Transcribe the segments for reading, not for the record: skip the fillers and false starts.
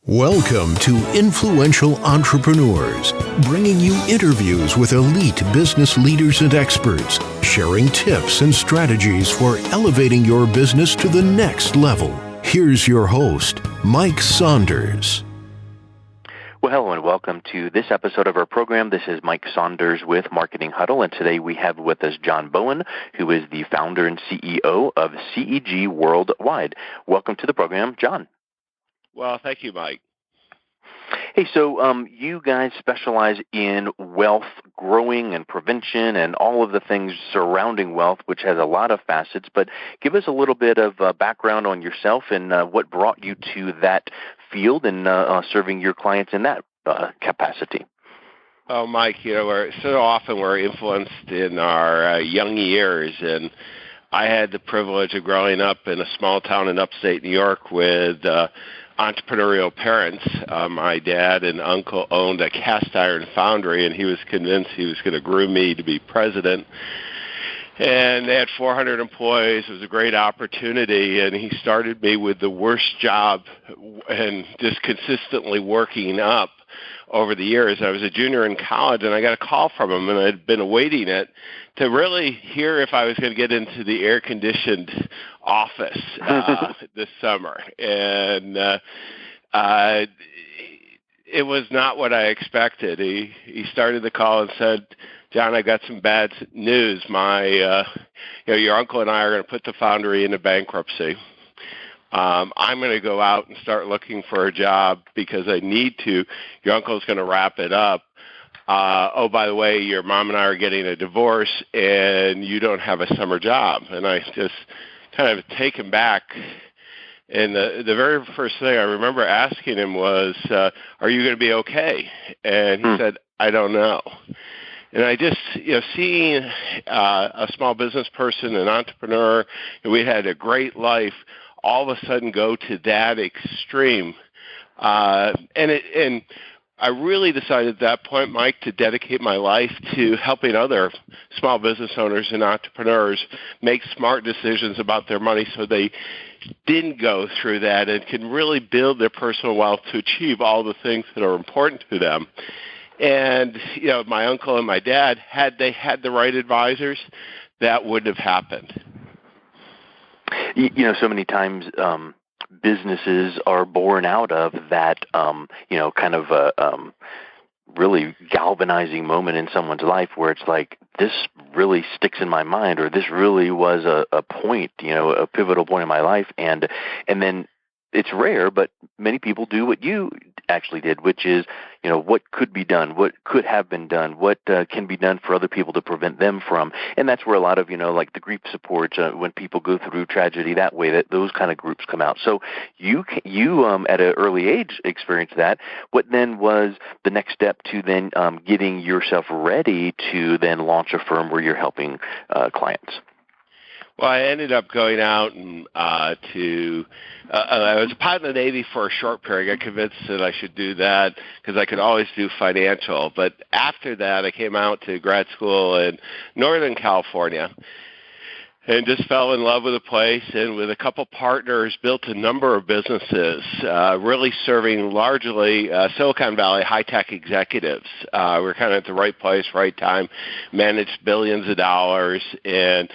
Welcome to Influential Entrepreneurs, bringing you interviews with elite business leaders and experts, sharing tips and strategies for elevating your business to the next level. Here's your host, Mike Saunders. Well, hello and welcome to this episode of our program. This is Mike Saunders with Marketing Huddle, and today we have with us John Bowen, who is the founder and CEO of CEG Worldwide. Welcome to the program, John. Well, thank you, Mike. Hey, so you guys specialize in wealth growing and prevention and all of the things surrounding wealth, which has a lot of facets. But give us a little bit of background on yourself and what brought you to that field and serving your clients in that capacity. Oh, Mike, we're so often we're influenced in our young years, and I had the privilege of growing up in a small town in upstate New York with entrepreneurial parents. My dad and uncle owned a cast iron foundry, and he was convinced he was going to groom me to be president. And they had 400 employees. It was a great opportunity, and he started me with the worst job and just consistently working up over the years. I was a junior in college, and I got a call from him, and I'd been awaiting it to really hear if I was going to get into the air-conditioned office this summer. And it was not what I expected. He started the call and said, "John, I got some bad news. Your uncle and I are going to put the foundry into bankruptcy. I'm going to go out and start looking for a job because I need to. Your uncle's going to wrap it up. Oh, by the way, your mom and I are getting a divorce, and you don't have a summer job." And I just kind of taken back. And the very first thing I remember asking him was, "Are you going to be okay?" And he said, "I don't know." And I just, seeing a small business person, an entrepreneur, and we had a great life, all of a sudden go to that extreme. And I really decided at that point, Mike, to dedicate my life to helping other small business owners and entrepreneurs make smart decisions about their money so they didn't go through that and can really build their personal wealth to achieve all the things that are important to them. And, my uncle and my dad, had they had the right advisors, that wouldn't have happened. So many times businesses are born out of that, kind of really galvanizing moment in someone's life where it's like, this really sticks in my mind, or this really was a point, a pivotal point in my life. And then it's rare, but many people do what you actually did, which is, what could be done, what could have been done, what can be done for other people to prevent them from. And that's where a lot of, like the grief support, when people go through tragedy that way, that those kind of groups come out. So you at an early age experienced that. What then was the next step to then getting yourself ready to then launch a firm where you're helping clients? Well, I ended up going out and I was a pilot in the Navy for a short period. I got convinced that I should do that because I could always do financial. But after that, I came out to grad school in Northern California and just fell in love with the place, and with a couple partners built a number of businesses, really serving largely Silicon Valley high-tech executives. We're kind of at the right place, right time, managed billions of dollars, and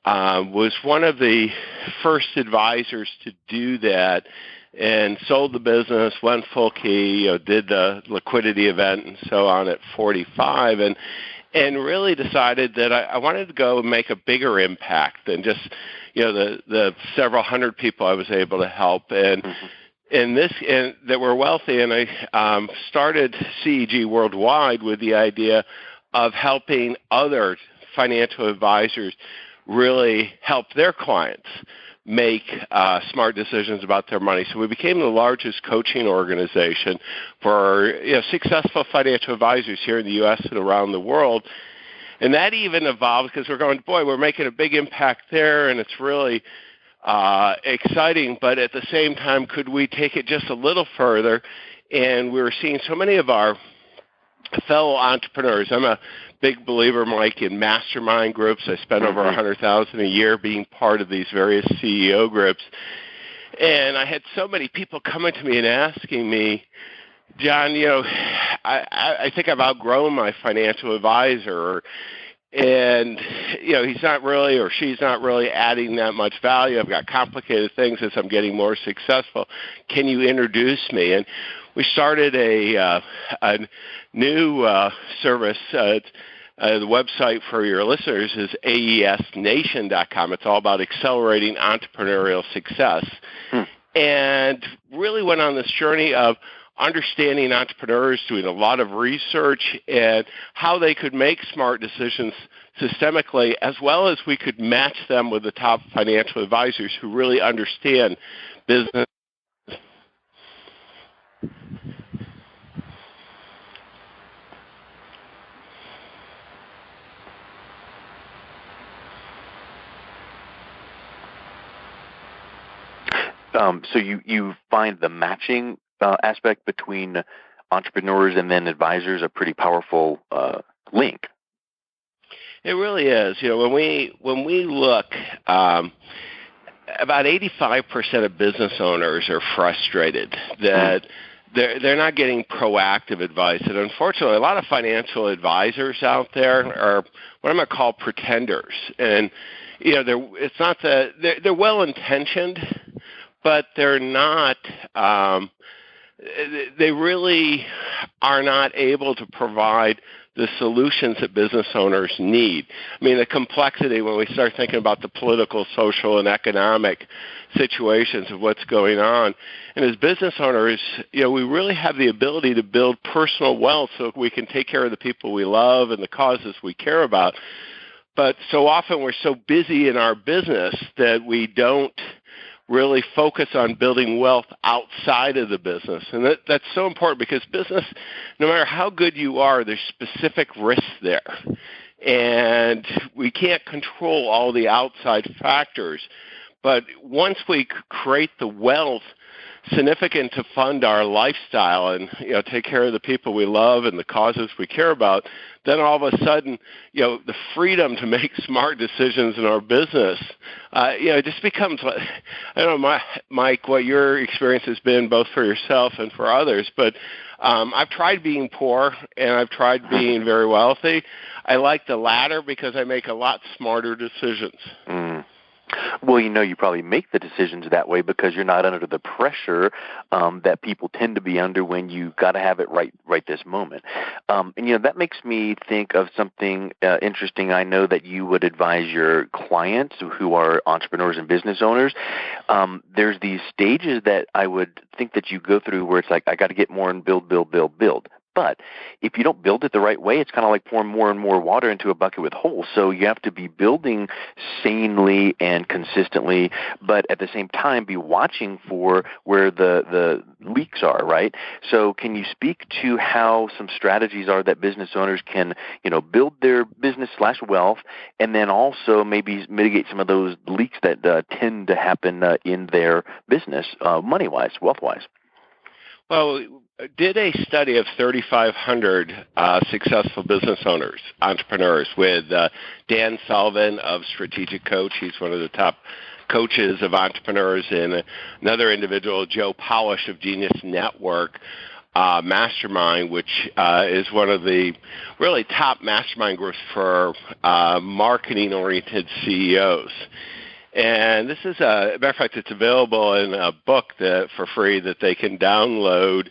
was one of the first advisors to do that, and sold the business, went full key, did the liquidity event and so on at 45, and really decided that I wanted to go and make a bigger impact than just the several hundred people I was able to help, and that were wealthy. And I started CEG Worldwide with the idea of helping other financial advisors really help their clients make smart decisions about their money. So we became the largest coaching organization for successful financial advisors here in the U.S. and around the world. And that even evolved because we're going, boy, we're making a big impact there, and it's really exciting. But at the same time, could we take it just a little further? And we were seeing so many of our fellow entrepreneurs. I'm a big believer, Mike, in mastermind groups. I spend over $100,000 a year being part of these various CEO groups. And I had so many people coming to me and asking me, John, I think I've outgrown my financial advisor, and he's not really or she's not really adding that much value. I've got complicated things as I'm getting more successful. Can you introduce me? And we started a new service. The website for your listeners is aesnation.com. It's all about accelerating entrepreneurial success. And really went on this journey of understanding entrepreneurs, doing a lot of research, and how they could make smart decisions systemically, as well as we could match them with the top financial advisors who really understand business. So you find the matching aspect between entrepreneurs and then advisors a pretty powerful link. It really is. When we look, about 85% of business owners are frustrated that they're not getting proactive advice, and unfortunately, a lot of financial advisors out there are what I'm going to call pretenders, and it's not that they're well intentioned, but they're not. They really are not able to provide the solutions that business owners need. I mean, the complexity when we start thinking about the political, social, and economic situations of what's going on. And as business owners, we really have the ability to build personal wealth so we can take care of the people we love and the causes we care about. But so often we're so busy in our business that we don't really focus on building wealth outside of the business. And that's so important because business, no matter how good you are, there's specific risks there. And we can't control all the outside factors. But once we create the wealth significant to fund our lifestyle and take care of the people we love and the causes we care about, then all of a sudden, the freedom to make smart decisions in our business, it just becomes. I don't know, Mike, what your experience has been both for yourself and for others, but I've tried being poor and I've tried being very wealthy. I like the latter because I make a lot smarter decisions. Well, you probably make the decisions that way because you're not under the pressure that people tend to be under when you got to have it right this moment. And that makes me think of something interesting. I know that you would advise your clients who are entrepreneurs and business owners. There's these stages that I would think that you go through where it's like, I got to get more and build. But if you don't build it the right way, it's kind of like pouring more and more water into a bucket with holes. So you have to be building sanely and consistently, but at the same time be watching for where the leaks are, right? So can you speak to how some strategies are that business owners can, build their business/wealth and then also maybe mitigate some of those leaks that tend to happen in their business, money-wise, wealth-wise? Well, did a study of 3,500 successful business owners, entrepreneurs, with Dan Sullivan of Strategic Coach. He's one of the top coaches of entrepreneurs, and another individual, Joe Polish of Genius Network Mastermind, which is one of the really top mastermind groups for marketing-oriented CEOs. And this is matter of fact, it's available in a book for free that they can download,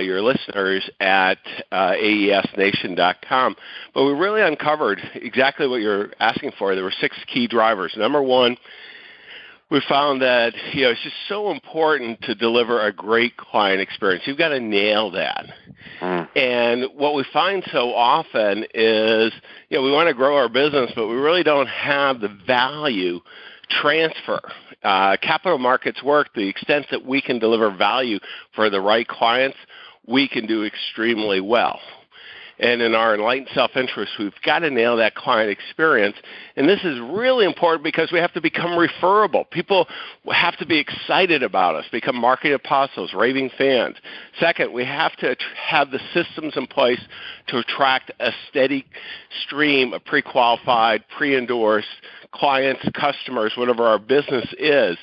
your listeners, at aesnation.com. But we really uncovered exactly what you're asking for. There were 6 key drivers. Number one, we found that it's just so important to deliver a great client experience. You've got to nail that. And what we find so often is, we want to grow our business, but we really don't have the value transfer. Capital markets work. The extent that we can deliver value for the right clients, we can do extremely well. And in our enlightened self-interest, we've got to nail that client experience. And this is really important because we have to become referable. People have to be excited about us, become marketing apostles, raving fans. Second, we have to have the systems in place to attract a steady stream of pre-qualified, pre-endorsed clients, customers, whatever our business is.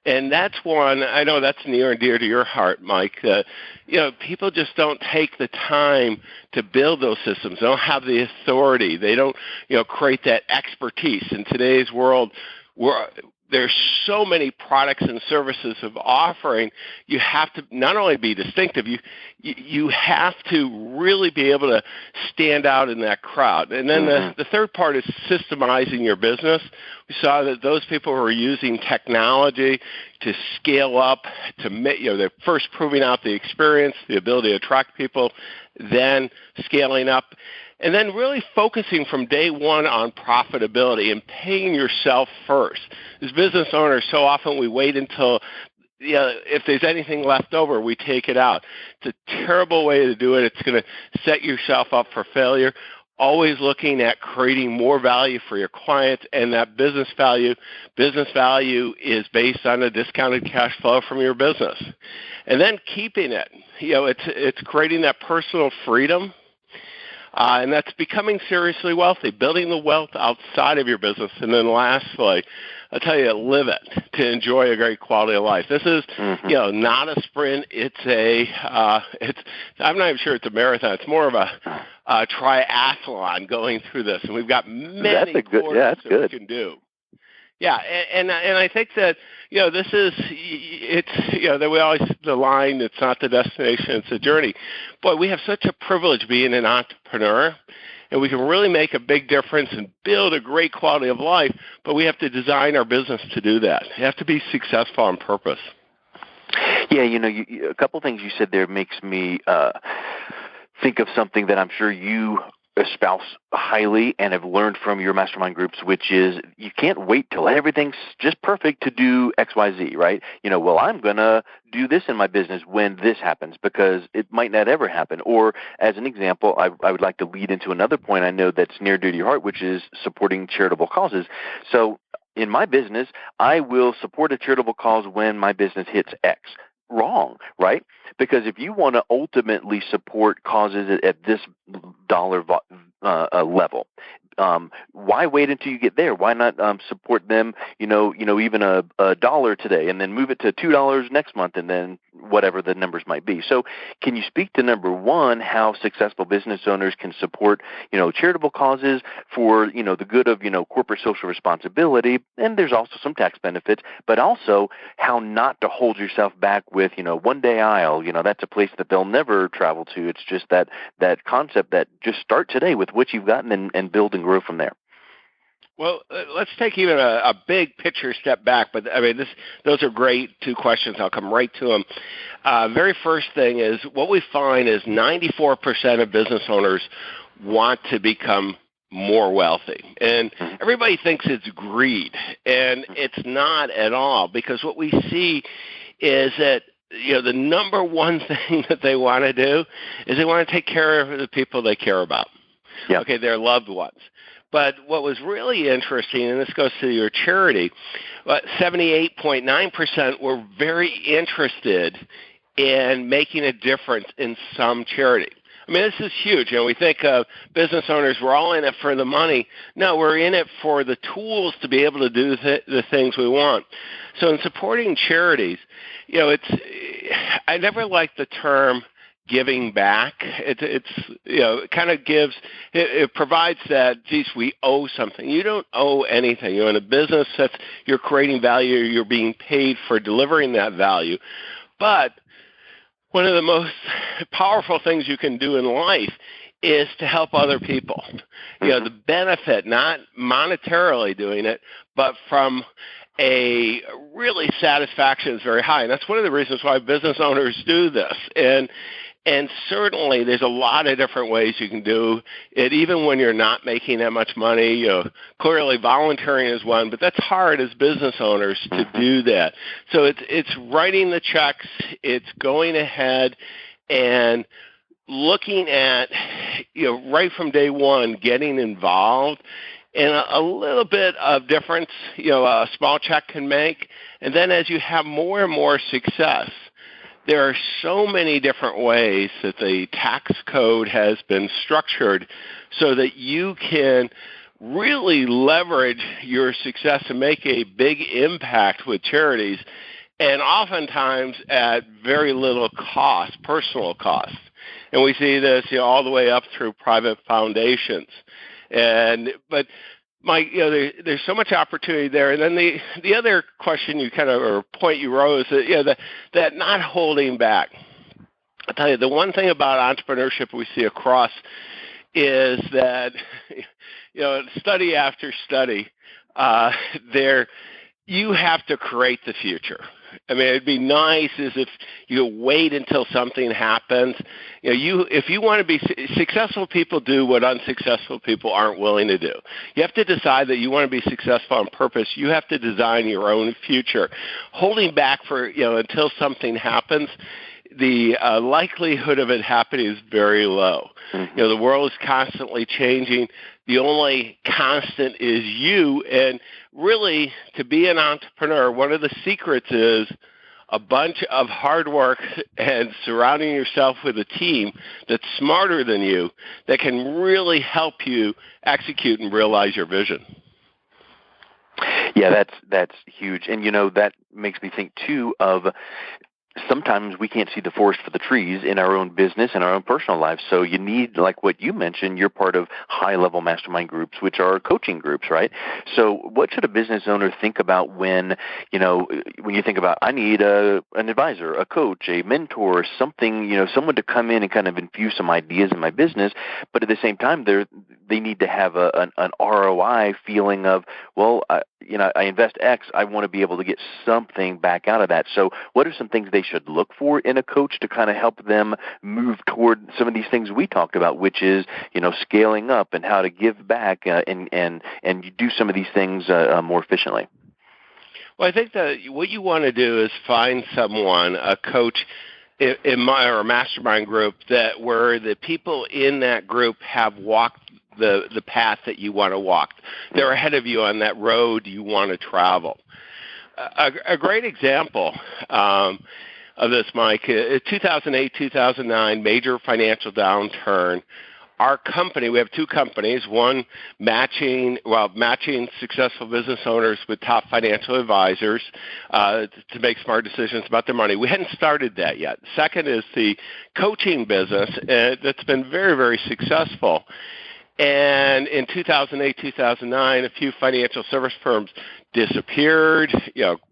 And that's one, I know that's near and dear to your heart, Mike. People just don't take the time to build those systems. They don't have the authority. They don't, create that expertise. In today's world, there's so many products and services of offering. You have to not only be distinctive, you have to really be able to stand out in that crowd. And then the third part is systemizing your business. We saw that those people who are using technology to scale up, they're first proving out the experience, the ability to attract people, then scaling up. And then really focusing from day one on profitability and paying yourself first. As business owners, so often we wait until, if there's anything left over, we take it out. It's a terrible way to do it. It's going to set yourself up for failure. Always looking at creating more value for your clients, and that business value is based on a discounted cash flow from your business. And then keeping it. It's creating that personal freedom. And that's becoming seriously wealthy, building the wealth outside of your business. And then lastly, I'll tell you, live it to enjoy a great quality of life. This is, not a sprint. I'm not even sure it's a marathon. It's more of a triathlon going through this. And we've got many quarters that we can do. Yeah, and I think that, this is, that we always, the line, it's not the destination, it's a journey. Boy, we have such a privilege being an entrepreneur, and we can really make a big difference and build a great quality of life, but we have to design our business to do that. You have to be successful on purpose. Yeah, a couple things you said there makes me think of something that I'm sure you espouse highly and have learned from your mastermind groups, which is you can't wait till everything's just perfect to do XYZ, right? I'm going to do this in my business when this happens, because it might not ever happen. Or as an example, I would like to lead into another point I know that's near to your heart, which is supporting charitable causes. So in my business, I will support a charitable cause when my business hits X. Wrong, right? Because if you want to ultimately support causes at this dollar level, why wait until you get there? Why not support them, even a dollar today, and then move it to $2 next month, and then whatever the numbers might be. So can you speak to, number one, how successful business owners can support, charitable causes for, the good of, corporate social responsibility, and there's also some tax benefits, but also how not to hold yourself back with, one day aisle, that's a place that they'll never travel to. It's just that concept that just start today with what you've got and build and grow from there. Well, let's take even a big picture step back. But those are great two questions. I'll come right to them. Very first thing is what we find is 94% of business owners want to become more wealthy. And everybody thinks it's greed, and it's not at all, because what we see is that the number one thing that they want to do is they want to take care of the people they care about. Yeah. Okay, their loved ones. But what was really interesting, and this goes to your charity, 78.9% were very interested in making a difference in some charity. I mean, this is huge. We think of business owners, we're all in it for the money. No, we're in it for the tools to be able to do the things we want. So in supporting charities, I never liked the term giving back. It kind of gives, it provides that, geez, we owe something. You don't owe anything. In a business, you're creating value, you're being paid for delivering that value. But one of the most powerful things you can do in life is to help other people. The benefit, not monetarily doing it, but from a really satisfaction is very high. And that's one of the reasons why business owners do this. And certainly there's a lot of different ways you can do it, even when you're not making that much money. Clearly volunteering is one, but that's hard as business owners to do that. So it's writing the checks, it's going ahead and looking at, right from day one, getting involved. And a little bit of difference, a small check can make. And then as you have more and more success, there are so many different ways that the tax code has been structured so that you can really leverage your success and make a big impact with charities. and oftentimes at very little cost, personal cost. And we see this, all the way up through private foundations. But Mike, there's so much opportunity there. And then the other question or point you rose, that not holding back. I'll tell you, the one thing about entrepreneurship we see across is that, study after study, you have to create the future. I mean, it'd be nice as if you wait until something happens. If you want to be successful, people do what unsuccessful people aren't willing to do. You have to decide that you want to be successful on purpose. You have to design your own future. Holding back for until something happens, the likelihood of it happening is very low. Mm-hmm. The world is constantly changing. The only constant is you. And really, to be an entrepreneur, one of the secrets is a bunch of hard work and surrounding yourself with a team that's smarter than you that can really help you execute and realize your vision. Yeah, that's huge. And, that makes me think, too, of sometimes we can't see the forest for the trees in our own business and our own personal lives. So you need, like what you mentioned, you're part of high-level mastermind groups, which are coaching groups, right? So what should a business owner think about when you think about, I need an advisor, a coach, a mentor, something, someone to come in and kind of infuse some ideas in my business, but at the same time, they need to have an ROI feeling of, well, I invest X, I want to be able to get something back out of that. So what are some things they should look for in a coach to kind of help them move toward some of these things we talked about, which is, scaling up and how to give back and you do some of these things more efficiently? Well, I think that what you want to do is find someone, a coach in or a mastermind group, where the people in that group have walked the path that you want to walk. They're ahead of you on that road you want to travel. A great example of this, Mike, 2008, 2009, major financial downturn. Our company, we have two companies, one matching successful business owners with top financial advisors to make smart decisions about their money. We hadn't started that yet. Second is the coaching business that's been very, very successful. And in 2008, 2009, a few financial service firms disappeared,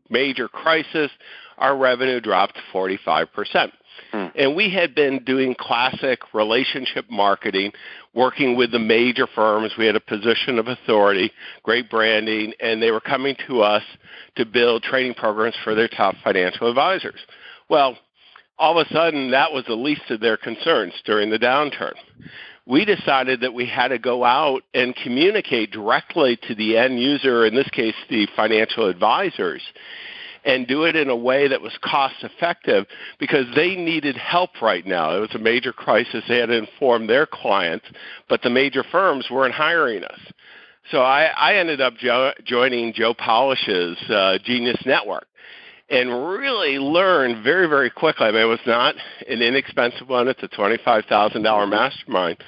major crisis. Our revenue dropped 45%. And we had been doing classic relationship marketing, working with the major firms. We had a position of authority, great branding, and they were coming to us to build training programs for their top financial advisors. Well, all of a sudden, that was the least of their concerns during the downturn. We decided that we had to go out and communicate directly to the end user, in this case, the financial advisors, and do it in a way that was cost-effective because they needed help right now. It was a major crisis. They had to inform their clients, but the major firms weren't hiring us. So I ended up joining Joe Polish's Genius Network and really learned very, very quickly. I mean, it was not an inexpensive one. It's a $25,000 mastermind.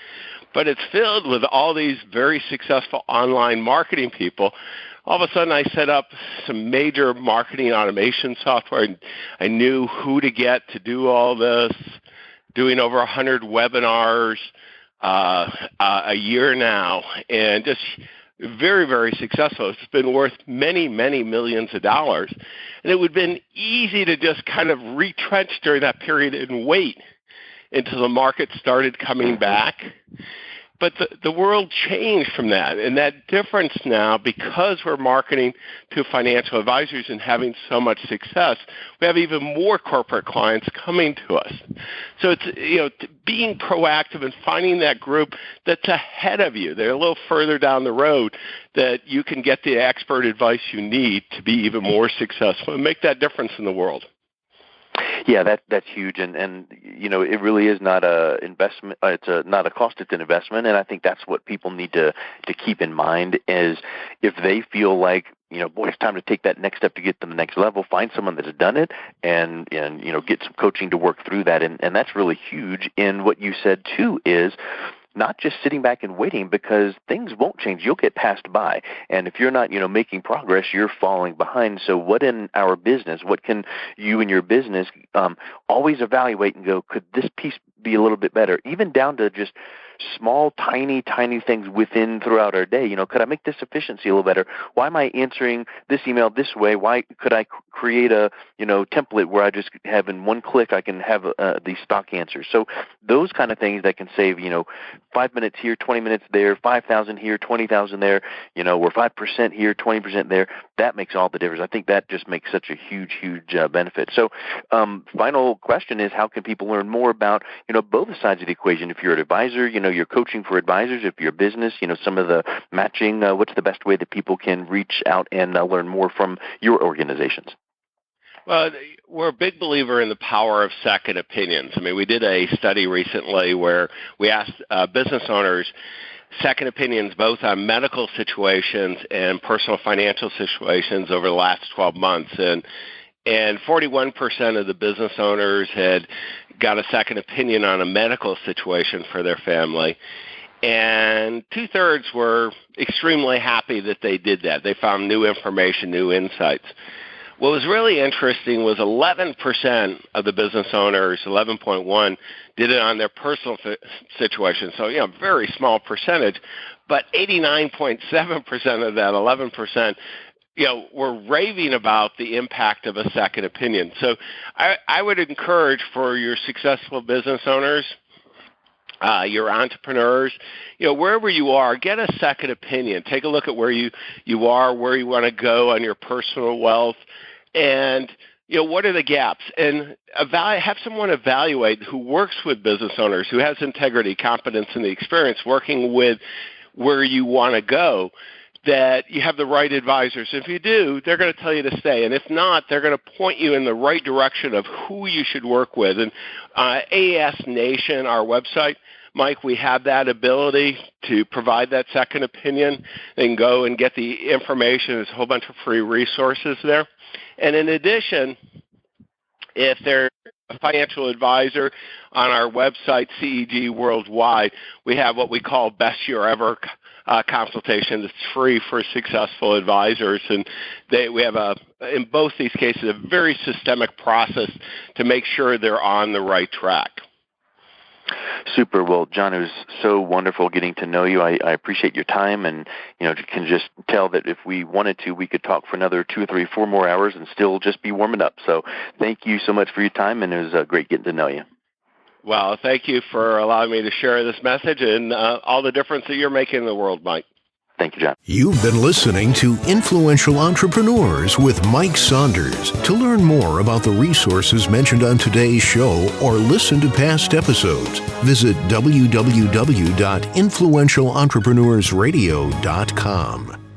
But it's filled with all these very successful online marketing people. All of a sudden, I set up some major marketing automation software. I knew who to get to do all this, doing over 100 webinars a year now, and just very, very successful. It's been worth many, many millions of dollars. And it would have been easy to just kind of retrench during that period and wait until the market started coming back. But the world changed from that. And that difference now, because we're marketing to financial advisors and having so much success, we have even more corporate clients coming to us. So it's, being proactive and finding that group that's ahead of you. They're a little further down the road that you can get the expert advice you need to be even more successful and make that difference in the world. Yeah, that's huge, and it really is not a investment. It's not a cost; it's an investment, and I think that's what people need to keep in mind is if they feel like boy, it's time to take that next step to get to the next level. Find someone that's done it, and get some coaching to work through that, and that's really huge. And what you said too is, not just sitting back and waiting, because things won't change. You'll get passed by. And if you're not, making progress, you're falling behind. So what in our business, what can you and your business always evaluate and go, could this piece be a little bit better, even down to just small, tiny things throughout our day. Could I make this efficiency a little better? Why am I answering this email this way? Why could I create a, template where I just have in one click, I can have these stock answers. So those kind of things that can save, 5 minutes here, 20 minutes there, 5,000 here, 20,000 there, or 5% here, 20% there. That makes all the difference. I think that just makes such a huge benefit. So final question is, how can people learn more about, both sides of the equation? If you're an advisor, you're coaching for advisors. If you're a business, some of the matching, what's the best way that people can reach out and learn more from your organizations? Well, we're a big believer in the power of second opinions. I mean, we did a study recently where we asked business owners second opinions both on medical situations and personal financial situations over the last 12 months. And 41% of the business owners had got a second opinion on a medical situation for their family. And 2/3 were extremely happy that they did that. They found new information, new insights. What was really interesting was 11% of the business owners, 11.1, did it on their personal situation. So, very small percentage. But 89.7% of that 11%, were raving about the impact of a second opinion. So I would encourage for your successful business owners, your entrepreneurs, wherever you are, get a second opinion. Take a look at where you are, where you want to go on your personal wealth, and what are the gaps? And have someone evaluate who works with business owners, who has integrity, competence, and the experience working with where you want to go, that you have the right advisors. If you do, they're going to tell you to stay. And if not, they're going to point you in the right direction of who you should work with. And AES Nation, our website, Mike, we have that ability to provide that second opinion. They can go and get the information. There's a whole bunch of free resources there. And in addition, if they're a financial advisor, on our website, CEG Worldwide, we have what we call Best Year Ever consultation that's free for successful advisors. And we have, in both these cases, a very systemic process to make sure they're on the right track. Super. Well, John, it was so wonderful getting to know you. I appreciate your time, and can just tell that if we wanted to, we could talk for another 2 or 3, 4 more hours and still just be warming up. So thank you so much for your time, and it was great getting to know you. Well, thank you for allowing me to share this message and all the difference that you're making in the world, Mike. Thank you, John. You've been listening to Influential Entrepreneurs with Mike Saunders. To learn more about the resources mentioned on today's show or listen to past episodes, visit www.influentialentrepreneursradio.com.